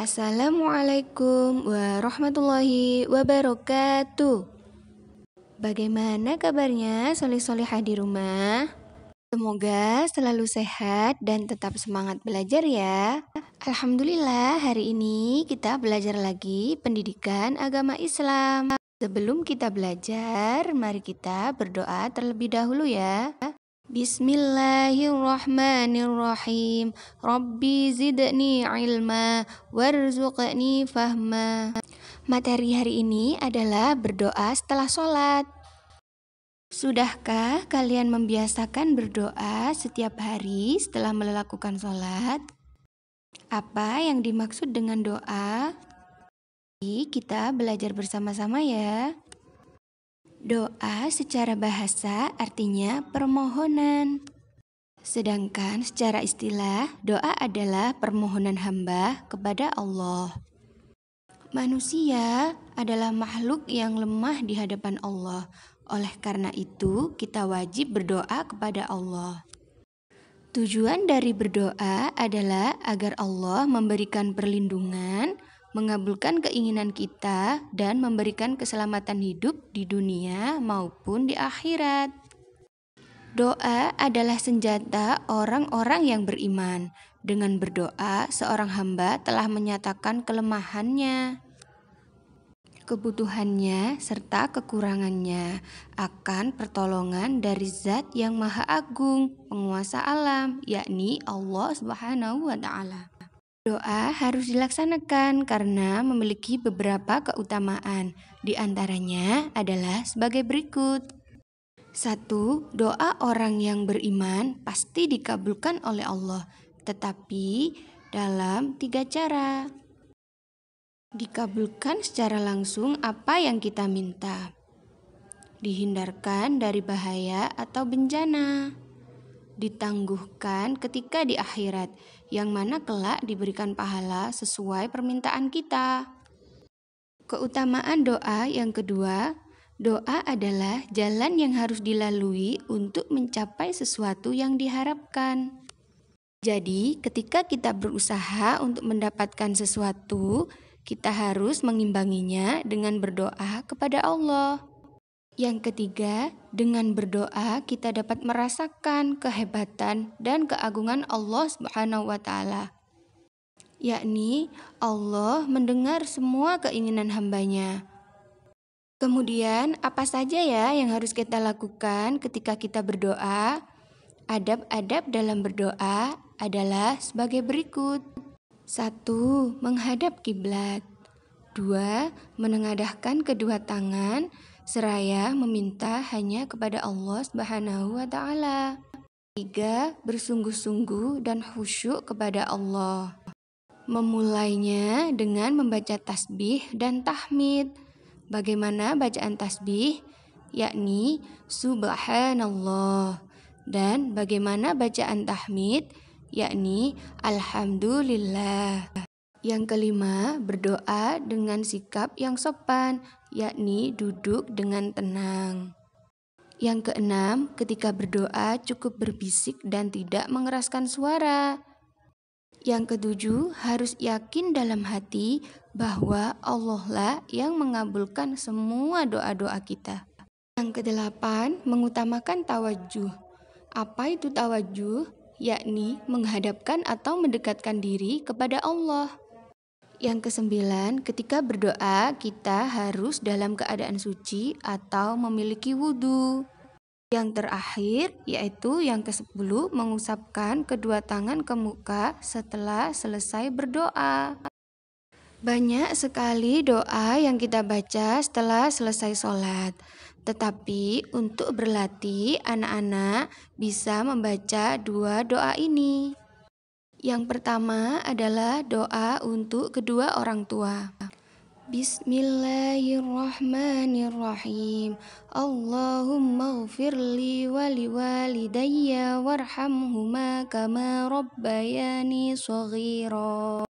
Assalamualaikum warahmatullahi wabarakatuh. Bagaimana kabarnya soleh-solehah di rumah? Semoga selalu sehat dan tetap semangat belajar ya. Alhamdulillah hari ini kita belajar lagi pendidikan agama Islam. Sebelum kita belajar, mari kita berdoa terlebih dahulu ya. Bismillahirrahmanirrahim. Rabbi zidni ilma warzuqni fahma. Materi hari ini adalah berdoa setelah sholat. Sudahkah kalian membiasakan berdoa setiap hari setelah melakukan sholat? Apa yang dimaksud dengan doa? Kita belajar bersama-sama ya. Doa secara bahasa artinya permohonan. Sedangkan secara istilah, doa adalah permohonan hamba kepada Allah. Manusia adalah makhluk yang lemah di hadapan Allah. Oleh karena itu, kita wajib berdoa kepada Allah. Tujuan dari berdoa adalah agar Allah memberikan perlindungan, mengabulkan keinginan kita, dan memberikan keselamatan hidup di dunia maupun di akhirat. Doa adalah senjata orang-orang yang beriman. Dengan berdoa, seorang hamba telah menyatakan kelemahannya, kebutuhannya, serta kekurangannya akan pertolongan dari Zat yang Maha Agung, penguasa alam, yakni Allah Subhanahu wa Ta'ala. Doa harus dilaksanakan karena memiliki beberapa keutamaan. Di antaranya adalah sebagai berikut. 1. Doa orang yang beriman pasti dikabulkan oleh Allah, tetapi dalam 3 cara. Dikabulkan secara langsung apa yang kita minta. Dihindarkan dari bahaya atau bencana. Ditangguhkan ketika di akhirat, yang mana kelak diberikan pahala sesuai permintaan kita. Keutamaan doa yang kedua, doa adalah jalan yang harus dilalui untuk mencapai sesuatu yang diharapkan. Jadi, ketika kita berusaha untuk mendapatkan sesuatu, kita harus mengimbanginya dengan berdoa kepada Allah. Yang ketiga, dengan berdoa kita dapat merasakan kehebatan dan keagungan Allah Subhanahu wa Ta'ala. Yakni Allah mendengar semua keinginan hambanya. Kemudian, apa saja ya yang harus kita lakukan ketika kita berdoa? Adab-adab dalam berdoa adalah sebagai berikut. 1. Menghadap kiblat. 2. Menengadahkan kedua tangan seraya meminta hanya kepada Allah Subhanahu wa Ta'ala. 3. Bersungguh-sungguh dan khusyuk kepada Allah. Memulainya dengan membaca tasbih dan tahmid. Bagaimana bacaan tasbih? Yakni Subhanallah. Dan bagaimana bacaan tahmid? Yakni Alhamdulillah. Yang kelima, berdoa dengan sikap yang sopan, yakni duduk dengan tenang. Yang keenam, ketika berdoa cukup berbisik dan tidak mengeraskan suara. Yang ketujuh, harus yakin dalam hati bahwa Allah lah yang mengabulkan semua doa-doa kita. Yang kedelapan, mengutamakan tawajuh. Apa itu tawajuh? Yakni menghadapkan atau mendekatkan diri kepada Allah. Yang kesembilan, ketika berdoa kita harus dalam keadaan suci atau memiliki wudhu. Yang terakhir, yaitu yang ke-10, mengusapkan kedua tangan ke muka setelah selesai berdoa. Banyak sekali doa yang kita baca setelah selesai sholat. Tetapi untuk berlatih, anak-anak bisa membaca 2 doa ini. Yang pertama adalah doa untuk kedua orang tua. Bismillahirrahmanirrahim. Allahumma ghfirli wali walidayya warhamhuma kama rabbayani shaghira.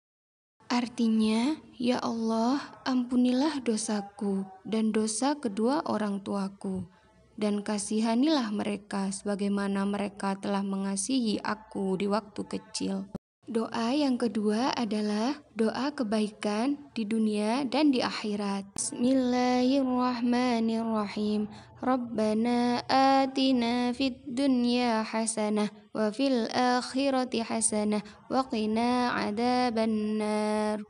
Artinya, ya Allah, ampunilah dosaku dan dosa kedua orang tuaku, dan kasihanilah mereka sebagaimana mereka telah mengasihi aku di waktu kecil. Doa yang kedua adalah doa kebaikan di dunia dan di akhirat. Bismillahirrahmanirrahim. Rabbana atina fid dunya hasanah wa fil akhirati hasanah wa qina adzabannar.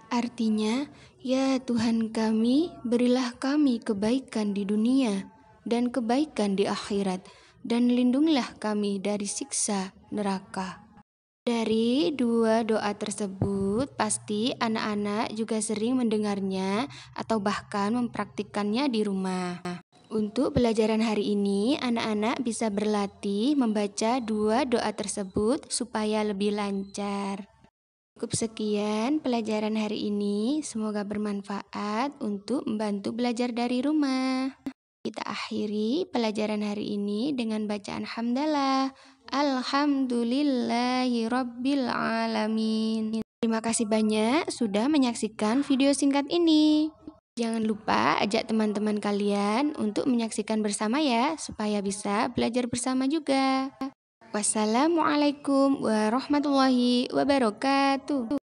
Artinya, ya Tuhan kami, berilah kami kebaikan di dunia dan kebaikan di akhirat, dan lindungilah kami dari siksa neraka. Dari dua doa tersebut, pasti anak-anak juga sering mendengarnya atau bahkan mempraktikkannya di rumah. Untuk pelajaran hari ini, anak-anak bisa berlatih membaca dua doa tersebut supaya lebih lancar. Cukup sekian pelajaran hari ini, semoga bermanfaat untuk membantu belajar dari rumah. Kita akhiri pelajaran hari ini dengan bacaan hamdalah. Alhamdulillahi Rabbil Alamin. Terima kasih banyak sudah menyaksikan video singkat ini. Jangan lupa ajak teman-teman kalian untuk menyaksikan bersama ya, supaya bisa belajar bersama juga. Wassalamualaikum warahmatullahi wabarakatuh.